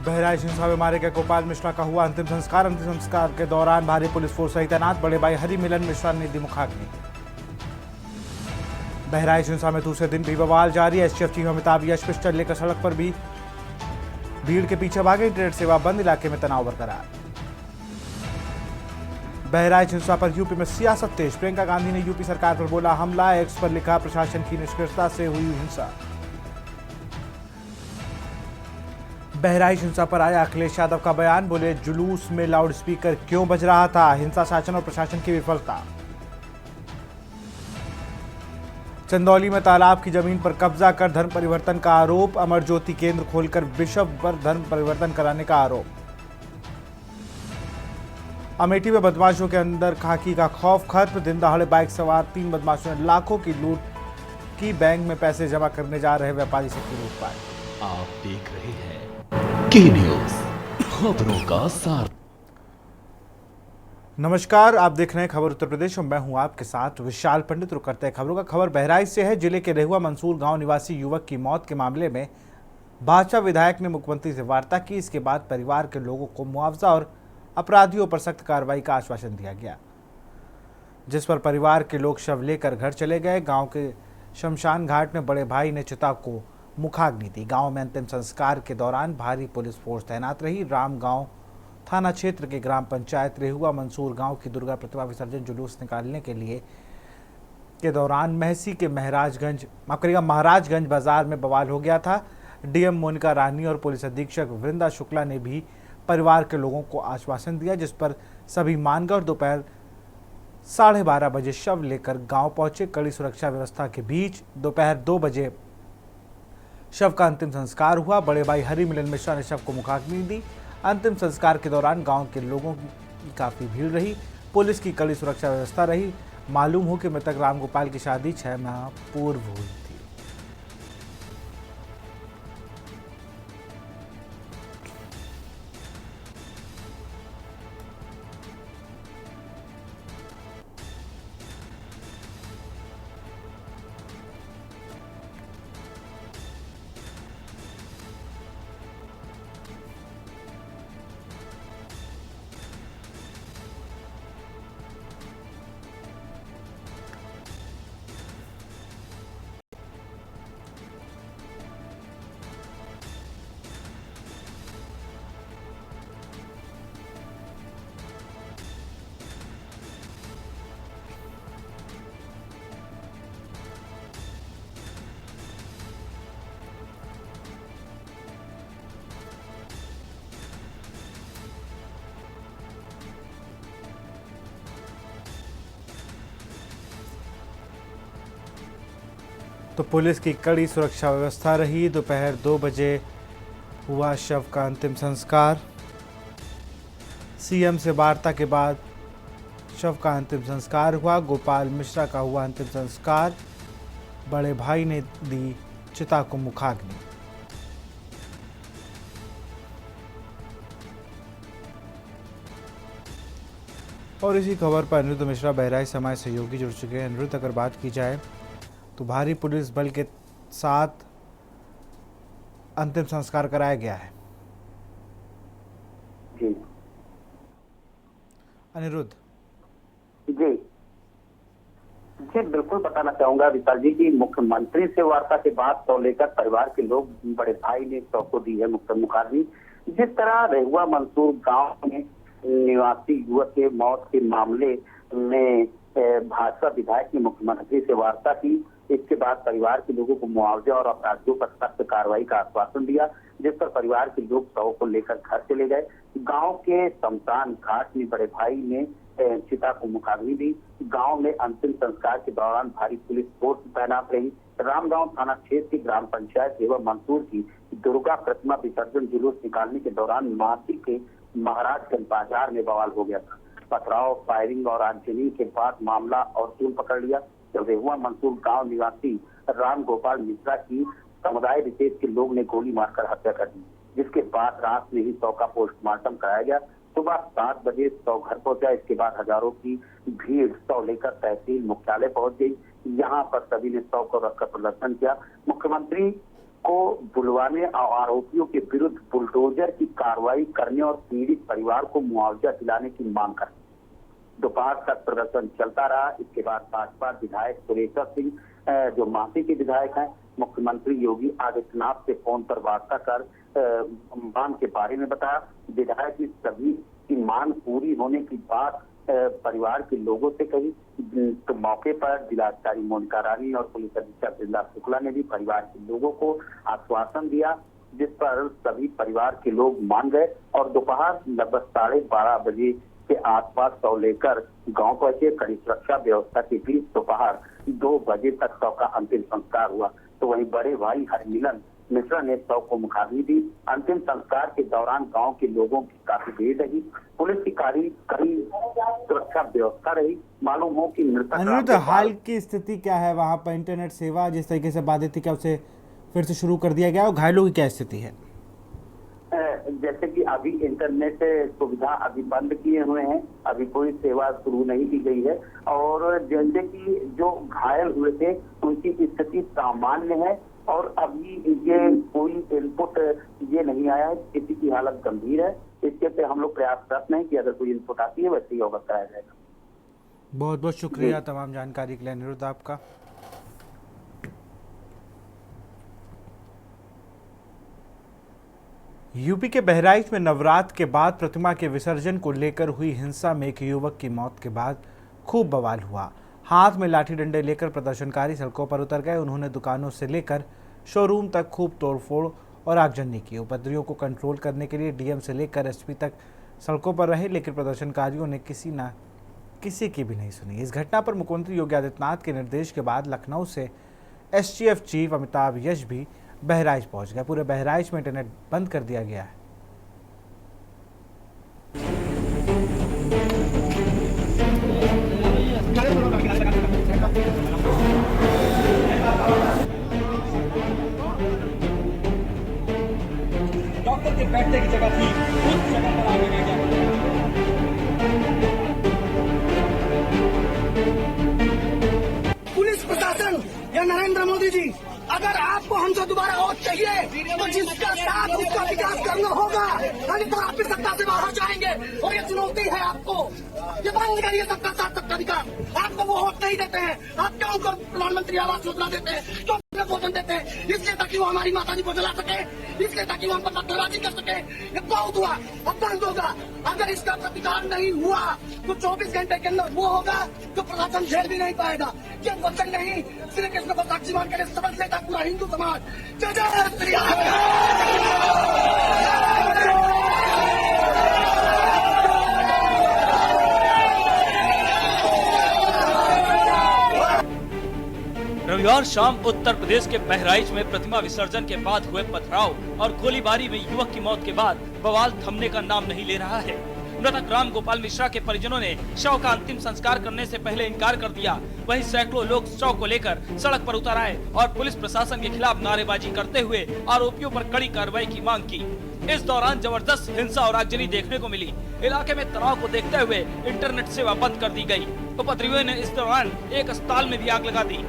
बहराइच हिंसा में मारे गए गोपाल मिश्रा का हुआ अंतिम संस्कार। अंतिम संस्कार के दौरान भारी पुलिस फोर्स सहित तैनात। बड़े भाई हरि मिलन मिश्रा ने दी मुखाग्नि। बहराइच हिंसा में दूसरे दिन भी बवाल जारी। एसटीएफ चीफ अमिताभ यश पिस्टल लेकर सड़क पर भी भीड़ के पीछे भागे। इंटरनेट सेवा बंद, इलाके में तनाव बरकरार। बहराइच हिंसा पर यूपी में सियासत तेज। प्रियंका गांधी ने यूपी सरकार पर बोला हमला। एक्स पर लिखा प्रशासन की निष्क्रियता से हुई हिंसा। बहराइच हिंसा पर आया अखिलेश यादव का बयान। बोले जुलूस में लाउडस्पीकर क्यों बज रहा था। हिंसा शासन और प्रशासन की विफलता। चंदौली में तालाब की जमीन पर कब्जा कर धर्म परिवर्तन का आरोप। अमर ज्योति केंद्र खोलकर बिशप पर धर्म परिवर्तन कराने का आरोप। अमेठी में बदमाशों के अंदर खाकी का खौफ खत्म। दिन दहाड़े बाइक सवार 3 बदमाशों ने लाखों की लूट की। बैंक में पैसे जमा करने जा रहे व्यापारी से की लूटपाट। आप देख रहे हैं के न्यूज, खबरों का सार। नमस्कार, आप देख रहे हैं खबर उत्तर प्रदेश और मैं हूं आपके साथ विशाल पंडित। रुक करते हैं खबरों का। खबर बहराइच से है। जिले के रेहुआ मंसूर गांव निवासी युवक की मौत के मामले में भाजपा विधायक ने मुख्यमंत्री से वार्ता की। इसके बाद परिवार के लोगों को मुआवजा और अपराधियों पर सख्त कार्रवाई का आश्वासन दिया गया, जिस पर परिवार के लोग शव लेकर घर चले गए। गांव के शमशान घाट में बड़े भाई ने चिता को मुखाग्नि दी। गांव में अंतिम संस्कार के दौरान भारी पुलिस फोर्स तैनात रही। रामगांव थाना क्षेत्र के ग्राम पंचायत रेहुआ मंसूर गांव की दुर्गा प्रतिमा विसर्जन जुलूस निकालने के दौरान महसी के महाराजगंज बाजार में बवाल हो गया था। डीएम मोनिका रानी और पुलिस अधीक्षक वृंदा शुक्ला ने भी परिवार के लोगों को आश्वासन दिया, जिस पर सभी मानकर दोपहर 12:30 बजे शव लेकर गांव पहुंचे। कड़ी सुरक्षा व्यवस्था के बीच दोपहर 2 बजे शव का अंतिम संस्कार हुआ। बड़े भाई हरि मिलन मिश्रा ने शव को मुखाग्नि दी। अंतिम संस्कार के दौरान गांव के लोगों की काफी भीड़ रही। पुलिस की कड़ी सुरक्षा व्यवस्था रही। मालूम हो कि मृतक रामगोपाल की शादी 6 माह पूर्व हुई थी। तो पुलिस की कड़ी सुरक्षा व्यवस्था रही। दोपहर 2 बजे हुआ शव का अंतिम संस्कार। सीएम से वार्ता के बाद शव का अंतिम संस्कार हुआ। गोपाल मिश्रा का हुआ अंतिम संस्कार। बड़े भाई ने दी चिता को मुखाग्नि। और इसी खबर पर अनिरुद्ध मिश्रा बहराइच समाज सहयोगी जुड़ चुके हैं। अनिरुद्ध, अगर बात की जाए तो भारी पुलिस बल के साथ अंतिम संस्कार कराया गया है। जी अनिरुद्ध जी जी बिल्कुल बताना चाहूंगा विशाल जी की मुख्यमंत्री से वार्ता के बाद तो लेकर परिवार के लोग बड़े भाई ने सबको दी है मुखाग्नि। जिस तरह रेहुआ मंसूर गांव में निवासी युवक के मौत के मामले में भाजपा विधायक ने मुख्यमंत्री से वार्ता की। इसके बाद परिवार के लोगों को मुआवजा और अपराधियों पर सख्त कार्रवाई का आश्वासन दिया, जिस पर परिवार के लोग शव को लेकर घर चले गए। गांव के शमशान घाट में बड़े भाई ने चिता को मुखाग्नि दी। गांव में अंतिम संस्कार के दौरान भारी पुलिस फोर्स तैनात रही। रामगांव थाना क्षेत्र की ग्राम पंचायत एवं मंसूर की दुर्गा प्रतिमा विसर्जन जुलूस निकालने के दौरान मासी के महाराजगंज बाजार में बवाल हो गया था। पथराव, फायरिंग और आगजनी के बाद मामला और तूल पकड़ लिया। रेहुआ मंसूर गांव निवासी राम गोपाल मिश्रा की समुदाय विशेष के लोग ने गोली मारकर हत्या कर दी, जिसके बाद रात में ही शव का पोस्टमार्टम कराया गया। सुबह 7 बजे शव घर पहुंचा। इसके बाद हजारों की भीड़ शव लेकर तहसील मुख्यालय पहुंच गई। यहाँ पर सभी ने शव को रखकर प्रदर्शन किया। मुख्यमंत्री को बुलवाने और आरोपियों के विरुद्ध बुलडोजर की कार्रवाई करने और पीड़ित परिवार को मुआवजा दिलाने की मांग कर दोपहर तक प्रदर्शन चलता रहा। इसके बाद भाजपा विधायक सुरेश्वर सिंह जो माफी के विधायक हैं, मुख्यमंत्री योगी आदित्यनाथ से फोन पर वार्ता कर मांग के बारे में बताया। विधायक ने सभी की मांग पूरी होने की बात परिवार के लोगों से कही। तो मौके पर जिलाधिकारी मोनिका रानी और पुलिस अधीक्षक बिंदा शुक्ला ने भी परिवार के लोगों को आश्वासन दिया, जिस पर सभी परिवार के लोग मान गए और दोपहर लगभग 12:30 बजे के आसपास शव लेकर गांव पहुंचे। कड़ी सुरक्षा व्यवस्था के बीच दोपहर 2 बजे तक शव का अंतिम संस्कार हुआ। तो वहीं बड़े भाई हरमिलन मिश्रा ने शव को मुखाग्नि दी। अंतिम संस्कार के दौरान गांव के लोगों की काफी भीड़ रही। पुलिस की कड़ी सुरक्षा व्यवस्था रही। मालूम हो कि अनिरुद्ध, हाल की स्थिति क्या है वहां पर? इंटरनेट सेवा जिस तरीके से बाधित थी, क्या उसे फिर से शुरू कर दिया गया और घायलों की क्या स्थिति है? जैसे कि अभी इंटरनेट सुविधा अभी बंद किए हुए हैं, अभी कोई सेवा शुरू नहीं की गई है। और जैसे कि जो घायल हुए थे उनकी स्थिति सामान्य है और अभी ये कोई इनपुट ये नहीं आया है किसी की हालत गंभीर है। इसके पे हम लोग प्रयासरत नहीं कि अगर कोई इनपुट आती है वैसे ही अवगत कराया जाएगा। बहुत बहुत शुक्रिया तमाम जानकारी के लिए अनिरुद्ध आपका। यूपी के बहराइच में नवरात्र के बाद प्रतिमा के विसर्जन को लेकर हुई हिंसा में एक युवक की मौत के बाद खूब बवाल हुआ। हाथ में लाठी डंडे लेकर प्रदर्शनकारी सड़कों पर उतर गए। उन्होंने दुकानों से लेकर शोरूम तक खूब तोड़फोड़ और आगजनी की। उपद्रवियों को कंट्रोल करने के लिए डीएम से लेकर एसपी तक सड़कों पर रहे, लेकिन प्रदर्शनकारियों ने किसी की भी नहीं सुनी। इस घटना पर मुख्यमंत्री योगी आदित्यनाथ के निर्देश के बाद लखनऊ से एसटीएफ चीफ अमिताभ यश भी बहराइच पहुंच गए। पूरे बहराइच में इंटरनेट बंद कर दिया गया है। डॉक्टर के बैठने की जगह थी, उस जगह पर आगे गया। पुलिस प्रशासन या नरेंद्र मोदी जी, अगर आपको हमसे दोबारा वोट चाहिए तो जिसका साथ उसका विकास करना होगा, नहीं तो आप सत्ता से बाहर जाएंगे। और ये चुनौती है आपको, ये बंद करिए सबका साथ सबका विकास। आपको वो वोट नहीं देते हैं, आप क्यों कर प्रधानमंत्री आवास योजना देते हैं, क्यों भोजन देते हैं? इसलिए ताकि वो हमारी माता जी को जला सके, इसलिए ताकि वो हम पर पत्थरबाजी कर सके। ये बहुत हुआ, अब बंद होगा। अगर इसका प्रतिकार नहीं हुआ तो 24 घंटे के अंदर वो होगा तो प्रशासन झेल भी नहीं पाएगा। ये वचन नहीं श्री कृष्ण को साक्षी मान कर समझ लेता पूरा हिंदू समाज। जय जय श्री राम। रविवार शाम उत्तर प्रदेश के बहराइच में प्रतिमा विसर्जन के बाद हुए पथराव और गोलीबारी में युवक की मौत के बाद बवाल थमने का नाम नहीं ले रहा है। मृतक राम गोपाल मिश्रा के परिजनों ने शव का अंतिम संस्कार करने से पहले इनकार कर दिया। वहीं सैकड़ों लोग शव को लेकर सड़क पर उतर आए और पुलिस प्रशासन के खिलाफ नारेबाजी करते हुए आरोपियों पर कड़ी कार्रवाई की मांग की। इस दौरान जबरदस्त हिंसा और आगजनी देखने को मिली। इलाके में तनाव को देखते हुए इंटरनेट सेवा बंद कर दी गई। उपद्रवियों ने इस दौरान एक अस्पताल में भी आग लगा दी।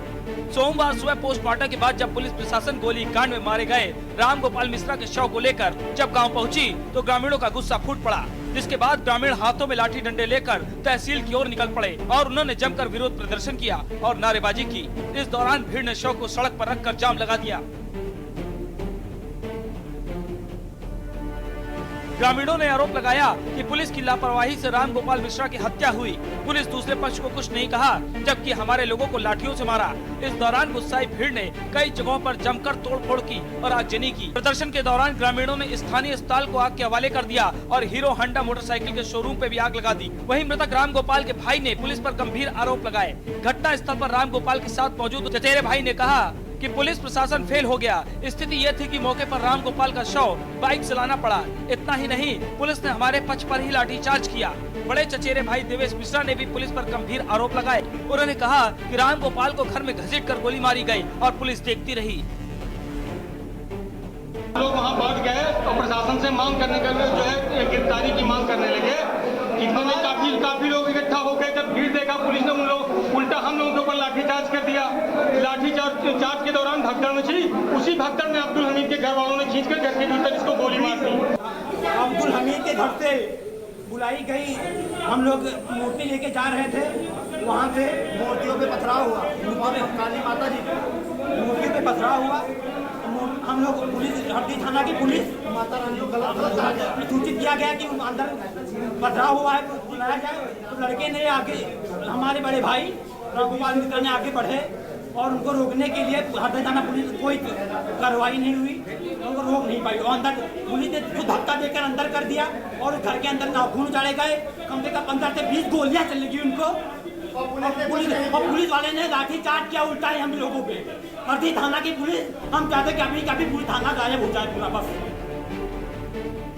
सोमवार सुबह पोस्टमार्टम के बाद जब पुलिस प्रशासन गोलीकांड में मारे गए राम गोपाल मिश्रा के शव को लेकर जब गांव पहुंची तो ग्रामीणों का गुस्सा फूट पड़ा, जिसके बाद ग्रामीण हाथों में लाठी डंडे लेकर तहसील की ओर निकल पड़े और उन्होंने जमकर विरोध प्रदर्शन किया और नारेबाजी की। इस दौरान भीड़ ने शव को सड़क पर रखकर जाम लगा दिया। ग्रामीणों ने आरोप लगाया कि पुलिस की लापरवाही से राम गोपाल मिश्रा की हत्या हुई। पुलिस दूसरे पक्ष को कुछ नहीं कहा, जबकि हमारे लोगों को लाठियों से मारा। इस दौरान गुस्साई भीड़ ने कई जगहों पर जमकर तोड़फोड़ की और आगजनी की। प्रदर्शन के दौरान ग्रामीणों ने स्थानीय अस्पताल को आग के हवाले कर दिया और हीरो होंडा मोटरसाइकिल के शोरूम पे भी आग लगा दी। वहीं मृतक राम गोपाल के भाई ने पुलिस पर गंभीर आरोप लगाए। घटना स्थल पर राम गोपाल के साथ मौजूद चचेरे भाई ने कहा कि पुलिस प्रशासन फेल हो गया। स्थिति ये थी कि मौके पर राम गोपाल का शव बाइक चलाना पड़ा। इतना ही नहीं, पुलिस ने हमारे पक्ष पर ही लाठीचार्ज किया। बड़े चचेरे भाई देवेश मिश्रा ने भी पुलिस पर गंभीर आरोप लगाए। उन्होंने कहा कि राम गोपाल को घर में घसीटकर गोली मारी गई और पुलिस देखती रही। लोग वहाँ बैठ गए तो प्रशासन से मांग करने के लिए जो है गिरफ्तारी की मांग करने लगे। इन्होंने काफी लोग इकट्ठा हो गए। जब भीड़ देखा पुलिस ने उन लोग उल्टा हम लोगों के ऊपर लाठीचार्ज कर दिया। लाठीचार्ज के दौरान भगदड़ मची। उसी भगदड़ में अब्दुल हमीद के घर वालों ने खींचकर घर के भीतर इसको गोली मार दी। अब्दुल हमीद के घर से बुलाई गई, हम लोग मूर्ति लेके जा रहे थे, वहाँ से मूर्तियों पे पथराव हुआ, काली माता जी मूर्ति पे पथराव हुआ। हम लोग पुलिस, हरदी थाना की पुलिस माता रानी को गलत सूचित किया गया कि अंदर पथराव हुआ है, बुलाया जाए। तो लड़के ने आगे, हमारे बड़े भाई राम गोपाल मिश्रा ने आगे बढ़े और उनको रोकने के लिए हरदी थाना पुलिस कोई कार्रवाई नहीं हुई, उनको रोक नहीं पाई। और अंदर पुलिस ने खुद धक्का देकर अंदर कर दिया और घर के अंदर नाखून उजाड़े गए। कम से कम 15 से 20 गोलियां चल लगी उनको और पुलिस वाले ने लाठी चार्ज किया उल्टा ही हम लोगों पे। हरदी थाना की पुलिस, हम चाहते कि अभी पूरी थाना गायब हो जाए पूरा बस।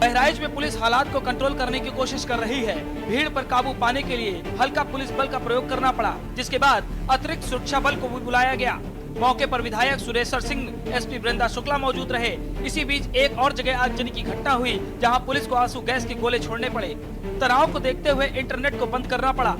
बहराइच में पुलिस हालात को कंट्रोल करने की कोशिश कर रही है। भीड़ पर काबू पाने के लिए हल्का पुलिस बल का प्रयोग करना पड़ा, जिसके बाद अतिरिक्त सुरक्षा बल को भी बुलाया गया। मौके पर विधायक सुरेश्वर सिंह, एसपी वृंदा शुक्ला मौजूद रहे। इसी बीच एक और जगह आगजनी की घटना हुई, जहां पुलिस को आंसू गैस के गोले छोड़ने पड़े। तनाव को देखते हुए इंटरनेट को बंद करना पड़ा।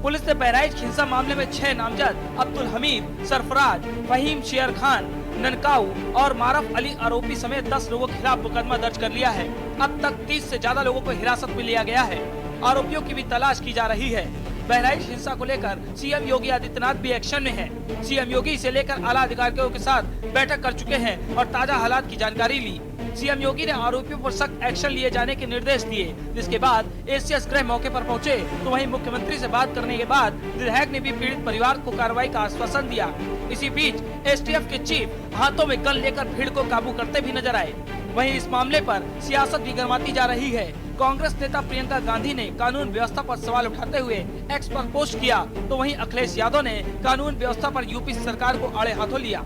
पुलिस ने बहराइच हिंसा मामले में 6 नामजद अब्दुल हमीद, सरफराज, फहीम शेर खान, ननकाऊ और मारफ अली आरोपी समेत 10 लोगों के खिलाफ मुकदमा दर्ज कर लिया है। अब तक 30 से ज्यादा लोगों को हिरासत में लिया गया है। आरोपियों की भी तलाश की जा रही है। बहराइच हिंसा को लेकर सीएम योगी आदित्यनाथ भी एक्शन में है। सीएम योगी इसे लेकर आला अधिकारियों के साथ बैठक कर चुके हैं और ताजा हालात की जानकारी ली। सीएम योगी ने आरोपियों पर सख्त एक्शन लिए जाने के निर्देश दिए, जिसके बाद एसीएस गृह मौके पर पहुंचे, तो वहीं मुख्यमंत्री से बात करने के बाद विधायक ने भी पीड़ित परिवार को कार्रवाई का आश्वासन दिया। इसी बीच एसटीएफ के चीफ हाथों में गन लेकर भीड़ को काबू करते भी नजर आए। वहीं इस मामले पर सियासत भी गरमाती जा रही है। कांग्रेस नेता प्रियंका गांधी ने कानून व्यवस्था पर सवाल उठाते हुए एक्स पर पोस्ट किया, तो वहीं अखिलेश यादव ने कानून व्यवस्था पर यूपी सरकार को आड़े हाथों लिया।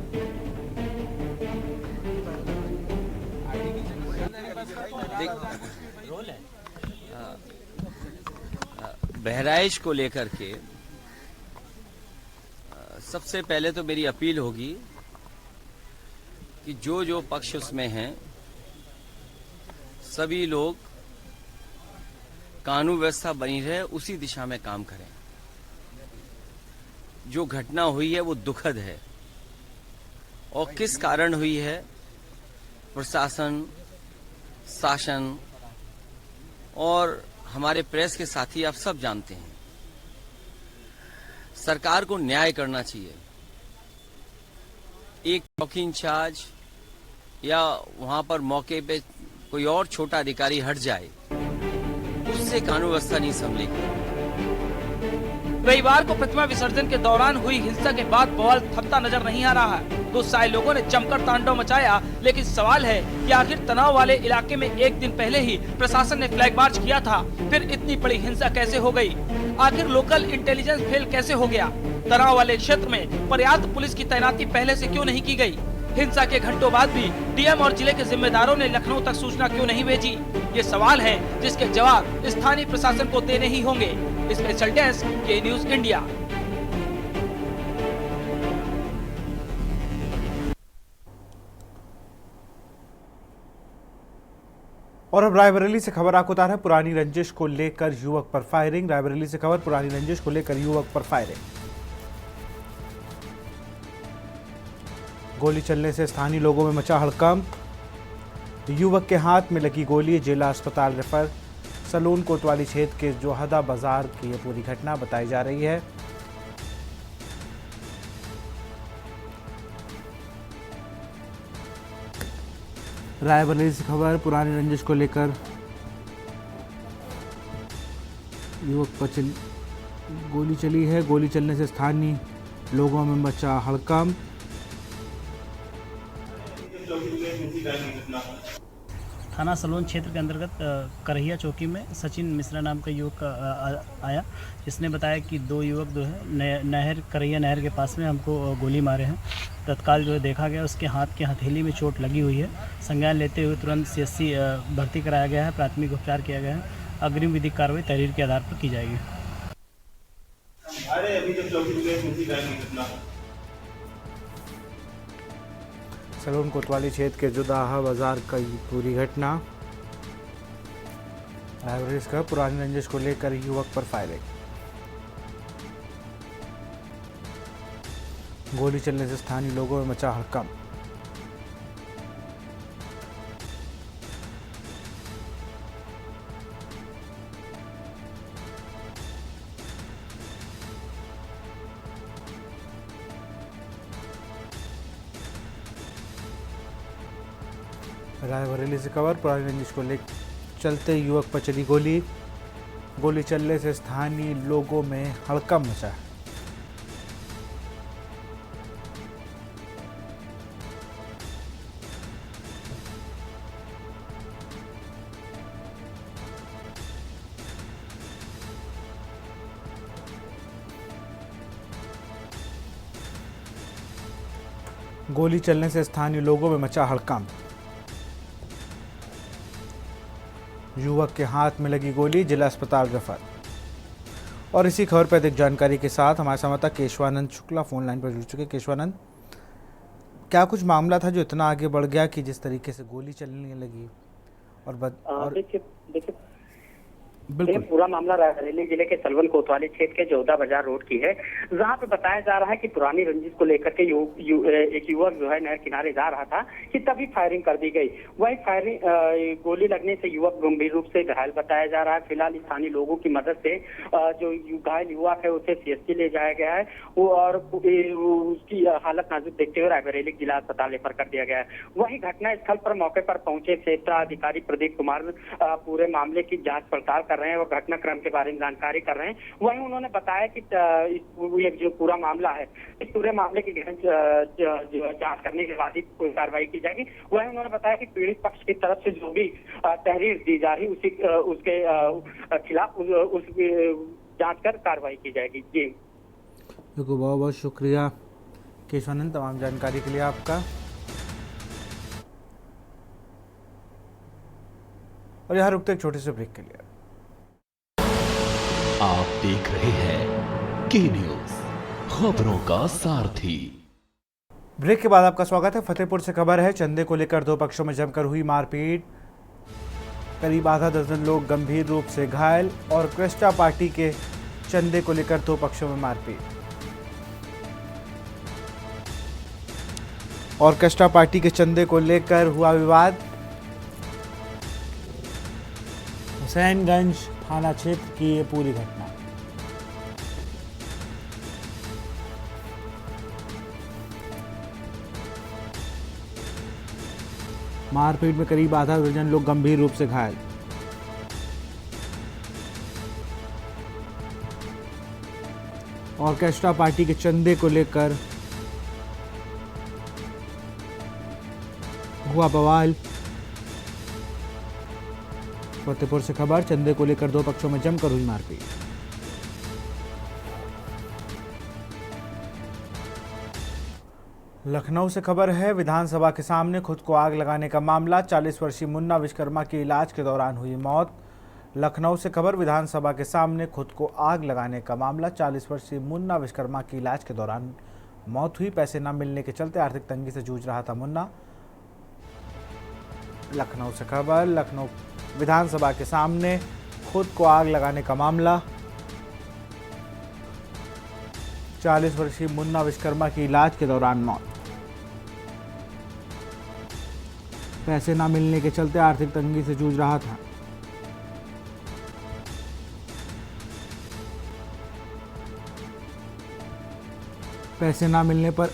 बहराइच को लेकर के सबसे पहले तो मेरी अपील होगी कि जो पक्ष उसमें हैं सभी लोग कानून व्यवस्था बनी रहे उसी दिशा में काम करें। जो घटना हुई है वो दुखद है और किस कारण हुई है प्रशासन, शासन और हमारे प्रेस के साथी आप सब जानते हैं। सरकार को न्याय करना चाहिए। एक चौकी इंचार्ज या वहां पर मौके पे कोई और छोटा अधिकारी हट जाए, उससे कानून व्यवस्था नहीं संभलेगी। रविवार को प्रतिमा विसर्जन के दौरान हुई हिंसा के बाद बवाल थमता नजर नहीं आ रहा है। गुस्साए लोगों ने जमकर तांडव मचाया, लेकिन सवाल है कि आखिर तनाव वाले इलाके में एक दिन पहले ही प्रशासन ने फ्लैग मार्च किया था, फिर इतनी बड़ी हिंसा कैसे हो गई? आखिर लोकल इंटेलिजेंस फेल कैसे हो गया? तनाव वाले क्षेत्र में पर्याप्त पुलिस की तैनाती पहले से क्यों नहीं की गई? हिंसा के घंटों बाद भी डीएम और जिले के जिम्मेदारों ने लखनऊ तक सूचना क्यों नहीं भेजी? ये सवाल हैं जिसके जवाब स्थानीय प्रशासन को देने ही होंगे। स्पेशल डेस्क के न्यूज इंडिया। और अब रायबरेली से खबर आपको बता रहे हैं, पुरानी रंजिश को लेकर युवक पर फायरिंग। रायबरेली से खबर, पुरानी रंजिश को लेकर युवक पर फायरिंग। गोली चलने से स्थानीय लोगों में मचा हड़कंप। युवक के हाथ में लगी गोली, जिला अस्पताल रेफर। सलून कोतवाली क्षेत्र के जोहदा बाजार की यह पूरी घटना बताई जा रही है। रायबरेली से खबर, पुरानी रंजिश को लेकर युवक पर गोली चली है। गोली चलने से स्थानीय लोगों में मचा हड़कंप। थाना सलोन क्षेत्र के अंतर्गत करहिया चौकी में सचिन मिश्रा नाम का युवक आया, जिसने बताया कि 2 युवक जो है करहिया नहर के पास में हमको गोली मारे हैं। तत्काल जो है देखा गया, उसके हाथ के हथेली में चोट लगी हुई है। संज्ञान लेते हुए तुरंत CSC भर्ती कराया गया है, प्राथमिक उपचार किया गया है। अग्रिम विधिक कार्रवाई तहरीर के आधार पर की जाएगी। सलून कोतवाली क्षेत्र के जोहदा बाजार का पूरी घटना। रायबरेली का पुरानी रंजिश को लेकर युवक पर फायरिंग। गोली चलने से स्थानीय लोगों में मचा हड़कंप। रायबरेली से खबर, पुरानी रंजिश को ले चलते युवक पर चली गोली। गोली चलने से स्थानीय लोगों में हड़कंप मचा। गोली चलने से स्थानीय लोगों में मचा हड़कंप। युवक के हाथ में लगी गोली, जिला अस्पताल रेफर। और इसी खबर पर अधिक जानकारी के साथ हमारे संवाददाता केशवानंद शुक्ला फोन लाइन पर जुड़ चुके। केशवानंद, क्या कुछ मामला था जो इतना आगे बढ़ गया कि जिस तरीके से गोली चलने लगी? और देखिए ये पूरा मामला रायबरेली जिले के सलवन कोतवाली क्षेत्र के जोधा बाजार रोड की है, जहां पे बताया जा रहा है कि पुरानी रंजिश को लेकर के एक युवक जो है नहर किनारे जा रहा था कि तभी फायरिंग कर दी गई। वही फायरिंग गोली लगने से युवक गंभीर रूप से घायल बताया जा रहा है। फिलहाल स्थानीय लोगों की मदद से जो घायल युवक है उसे CST ले जाया गया है और उसकी हालत नाजुक देखते हुए रायबरेली जिला अस्पताल रेफर कर दिया गया है। वही घटना स्थल पर मौके पर पहुंचे क्षेत्राधिकारी प्रदीप कुमार पूरे मामले की जाँच पड़ताल कर रहे हैं और घटनाक्रम के बारे में जानकारी कर रहे हैं। वहीं उन्होंने बताया कि ये जो पूरा मामला है, इस पूरे मामले की जांच करने के बाद ही कोई कार्रवाई की जाएगी। वहीं उन्होंने बताया कि पीड़ित पक्ष की तरफ से जो भी तहरीर दी जा रही उसके खिलाफ उस जांच कर कार्रवाई की जाएगी। जी बहुत बहुत शुक्रिया केशवानंद, तमाम जानकारी के लिए आपका। और यहाँ रुकते एक छोटे से ब्रेक के लिए। आप देख रहे हैं के न्यूज, खबरों का सारथी। ब्रेक के बाद आपका स्वागत है। फतेहपुर से खबर है, चंदे को लेकर दो पक्षों में जमकर हुई मारपीट। करीब आधा दर्जन लोग गंभीर रूप से घायल और क्रेस्टा पार्टी के चंदे को लेकर दो पक्षों में मारपीट। और क्रेस्टा पार्टी के चंदे को लेकर हुआ विवाद। हुसैनगंज थाना क्षेत्र की ये पूरी घटना। मारपीट में करीब आधा दर्जन लोग गंभीर रूप से घायल। ऑर्केस्ट्रा पार्टी के चंदे को लेकर हुआ बवाल। फतेहपुर से खबर, चंदे को लेकर दो पक्षों में जमकर हुई मारपीट। लखनऊ से खबर है, विधानसभा के सामने खुद को आग लगाने का मामला। 40 वर्षीय मुन्ना विश्वकर्मा की इलाज के दौरान हुई मौत। लखनऊ से खबर, विधानसभा के सामने खुद को आग लगाने का मामला। 40 वर्षीय मुन्ना विश्वकर्मा की इलाज के दौरान मौत हुई। पैसे न मिलने के चलते आर्थिक तंगी से जूझ रहा था मुन्ना। लखनऊ से खबर, लखनऊ विधानसभा के सामने खुद को आग लगाने का मामला। 40 वर्षीय मुन्ना विश्वकर्मा की इलाज के दौरान मौत। पैसे ना मिलने के चलते आर्थिक तंगी से जूझ रहा था। पैसे ना मिलने पर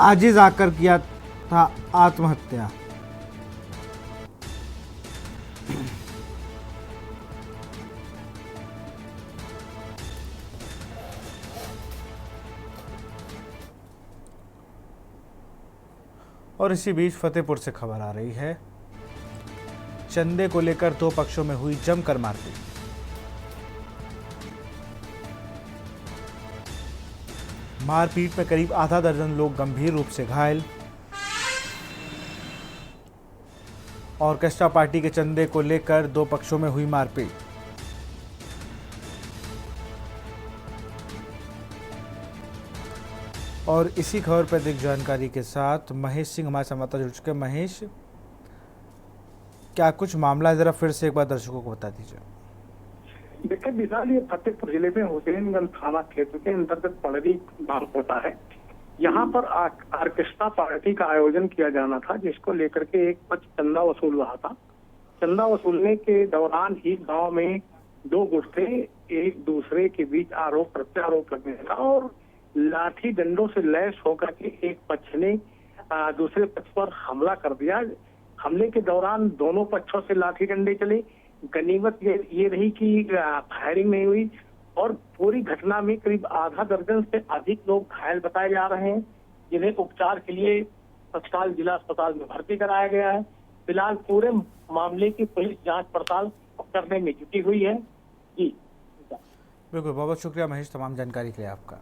आजिज आकर किया था आत्महत्या। और इसी बीच फतेहपुर से खबर आ रही है, चंदे को लेकर दो पक्षों में हुई जमकर मारपीट। मारपीट में करीब आधा दर्जन लोग गंभीर रूप से घायल। ऑर्केस्ट्रा पार्टी के चंदे को लेकर दो पक्षों में हुई मारपीट। और इसी खबर पर अधिक जानकारी के साथ महेश सिंह हमारे संवाददाता जुड़ चुके हैं। महेश, क्या कुछ मामला है, जरा फिर से एक बार दर्शकों को बता दीजिए। देखिए विशाल, ये फतेहपुर जिले में हुसैनगंज थाना क्षेत्र के अंतर्गत पड़री गांव होता है। यहाँ पर ऑर्केस्ट्रा पार्टी का आयोजन किया जाना था, जिसको लेकर के एक पक्ष चंदा वसूल रहा था। चंदा वसूलने के दौरान ही गांव में दो गुट थे, एक दूसरे के बीच आरोप प्रत्यारोप लगने लगा और लाठी डंडों से लैस होकर के एक पक्ष ने दूसरे पक्ष पर हमला कर दिया। हमले के दौरान दोनों पक्षों से लाठी डंडे चले। गनीमत ये रही कि फायरिंग नहीं हुई और पूरी घटना में करीब आधा दर्जन से अधिक लोग घायल बताए जा रहे हैं, जिन्हें उपचार के लिए तत्काल जिला अस्पताल में भर्ती कराया गया है। फिलहाल पूरे मामले की पुलिस जांच पड़ताल करने में जुटी हुई है। जी बिल्कुल, बहुत बहुत शुक्रिया महेश तमाम जानकारी के लिए आपका।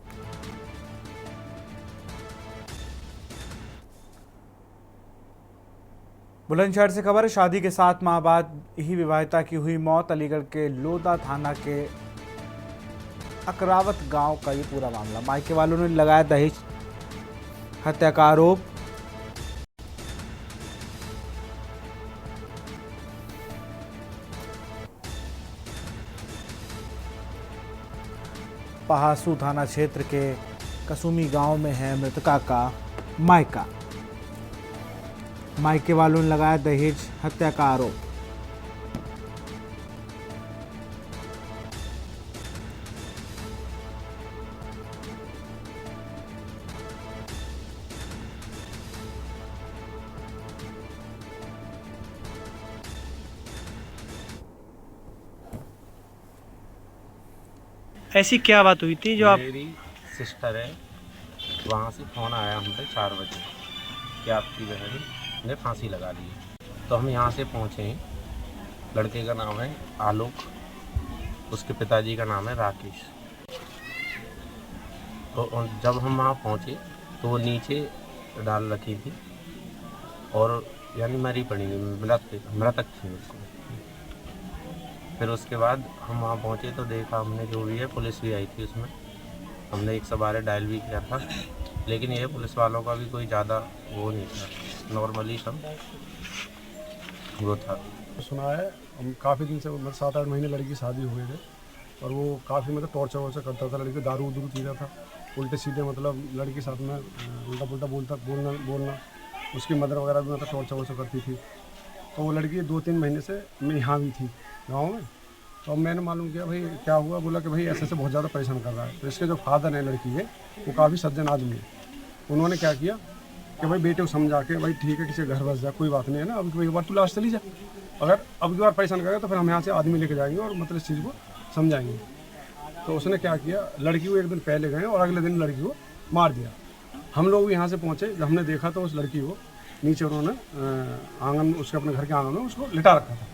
बुलंदशहर से खबर है, शादी के 7 माह बाद ही विवाहिता की हुई मौत। अलीगढ़ के लोधा थाना के अकरावत गांव का ये पूरा मामला। मायके वालों ने लगाया दहेज हत्या का आरोप। पहासू थाना क्षेत्र के कसुमी गांव में है मृतका का मायका। मायके वालों ने लगाया दहेज हत्या का आरोप। ऐसी क्या बात हुई थी जो आप? मेरी सिस्टर है, वहाँ से फ़ोन आया हम पे 4 बजे कि आपकी बहन ने फांसी लगा ली है। तो हम यहाँ से पहुँचे हैं। लड़के का नाम है आलोक, उसके पिताजी का नाम है राकेश। तो जब हम वहाँ पहुँचे तो वो नीचे डाल रखी थी और यानी मरी पड़ी मृतक थी उसको। फिर उसके बाद हम वहाँ पहुँचे तो देखा हमने, जो भी है पुलिस भी आई थी उसमें। हमने 112 डायल भी किया था, लेकिन ये पुलिस वालों का भी कोई ज़्यादा वो नहीं था, नॉर्मली सब वो था। सुना है हम काफ़ी दिन से, मतलब 7-8 महीने लड़की की शादी हुए थे और वो काफ़ी मतलब टॉर्चर वॉर्चर करता था। लड़की दारू उदरू पीता था, उल्टे सीधे मतलब लड़की के साथ में उल्टा पुल्टा बोलना। उसकी मदर वगैरह भी मतलब टॉर्चर वॉर्चर करती थी। तो वो लड़की 2-3 महीने से मैं यहाँ भी थी गांव में। तो मैंने मालूम किया भाई क्या हुआ, बोला कि भाई ऐसे बहुत ज़्यादा परेशान कर रहा है। तो इसके जो फादर हैं लड़की के, वो काफ़ी सज्जन आदमी है। उन्होंने क्या किया कि भाई बेटे को समझा के भाई ठीक है, किसी घर बस जा, कोई बात नहीं है ना, अब एक बार तू लास्ट चली जा, अगर अब की बार परेशान करेगा तो फिर हम यहाँ से आदमी लेके जाएंगे और मतलब इस चीज़ को समझाएंगे। तो उसने क्या किया, लड़की को एक दिन पहले गए और अगले दिन लड़की को मार दिया। हम लोग यहाँ से पहुँचे, जब हमने देखा तो उस लड़की को नीचे उन्होंने आंगन, उसके अपने घर के आंगन में उसको लिटा रखा था।